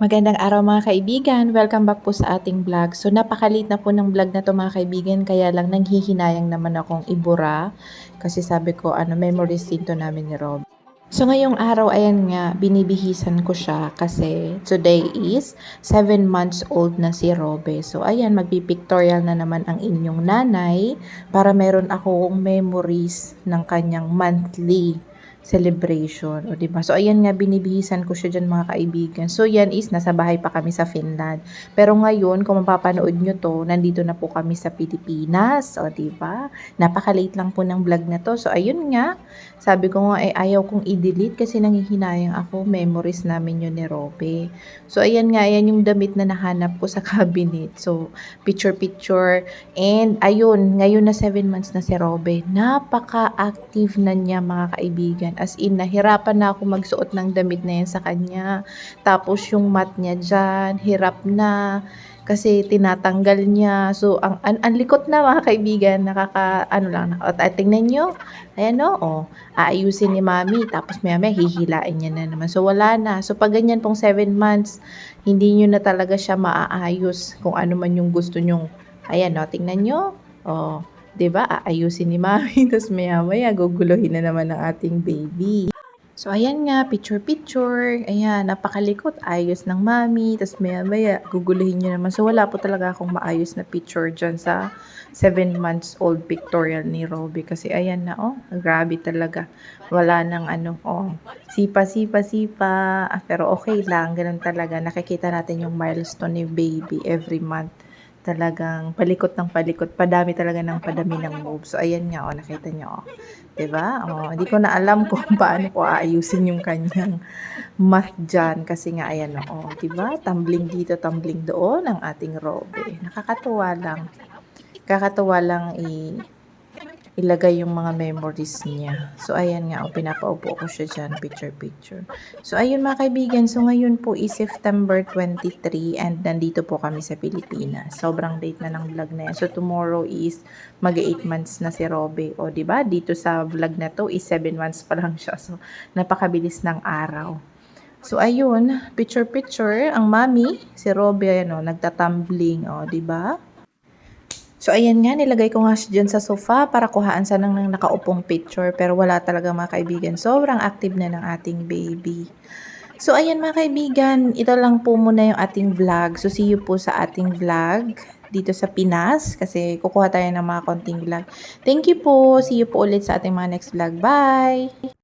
Magandang araw mga kaibigan, welcome back po sa ating vlog. So napakalit na po ng vlog na to mga kaibigan, kaya lang nanghihinayang naman akong ibura. Kasi sabi ko, memories din to namin ni Rob. So ngayong araw, ayan nga, binibihisan ko siya kasi today is 7 months old na si Robe. So ayan, magpipictorial na naman ang inyong nanay para meron akong memories ng kanyang monthly celebration, o 'di ba? So ayan nga, binibihisan ko siya diyan mga kaibigan. So yan is nasa bahay pa kami sa Finland. Pero ngayon, kung mapapanood nyo to, nandito na po kami sa Pilipinas, o 'di ba? Napaka-late lang po ng vlog na to. So ayun nga, sabi ko nga ayaw kong i-delete kasi nanghihinayang ako, memories namin yun ni Robe. So ayan nga, ayan yung damit na nahanap ko sa cabinet. So picture and ayun, ngayon na 7 months na si Robe. Napaka-active na niya mga kaibigan. As in, nahirapan na ako magsuot ng damit na yan sa kanya. Tapos yung mat niya dyan, hirap na. Kasi tinatanggal niya. So, ang likot na mga kaibigan. Tingnan nyo. Ayan o. Aayusin ni mami. Tapos maya hihilain niya na naman. So, wala na. So, pag ganyan pong 7 months, hindi nyo na talaga siya maaayos kung ano man yung gusto nyong. Ayan o, tingnan nyo. O, 'di ba? Aayusin ni mami, tapos maya-maya guguluhin na naman ng ating baby. So, ayan nga, picture. Ayan, napakalikot. Ayos ng mami. Tapos maya-maya, guguluhin nyo naman. So, wala po talaga akong maayos na picture dyan sa 7 months old pictorial ni Robbie. Kasi ayan na, oh, grabe talaga. Wala nang sipa. Pero okay lang, ganun talaga. Nakikita natin yung milestone ni baby every month. Talagang palikot ng palikot, padami talaga ng padami ng moves. So, ayan nga, nakita nyo, 'di ba? Hindi ko na alam kung paano ko aayusin yung kanyang math dyan kasi nga, ayan, 'di ba? Tumbling dito, tumbling doon ang ating Robe. Nakakatuwa lang. Kakatuwa lang ilagay yung mga memories niya. So, ayan nga, pinapaupo ko siya dyan, picture. So, ayun mga kaibigan, so ngayon po is September 23 and nandito po kami sa Pilipinas. Sobrang late na ng vlog na yan. So, tomorrow is mag-8 months na si Robe. O, diba? Dito sa vlog na to is 7 months pa lang siya. So, napakabilis ng araw. So, ayun, picture. Ang mami, si Robe, nagtatumbling. O, diba? So, ayan nga, nilagay ko nga siya dyan sa sofa para kuhaan sana ng nakaupong picture. Pero wala talaga mga kaibigan. Sobrang active na ng ating baby. So, ayan mga kaibigan, ito lang po muna yung ating vlog. So, see you po sa ating vlog dito sa Pinas. Kasi kukuha tayo ng mga konting vlog. Thank you po. See you po ulit sa ating mga next vlog. Bye!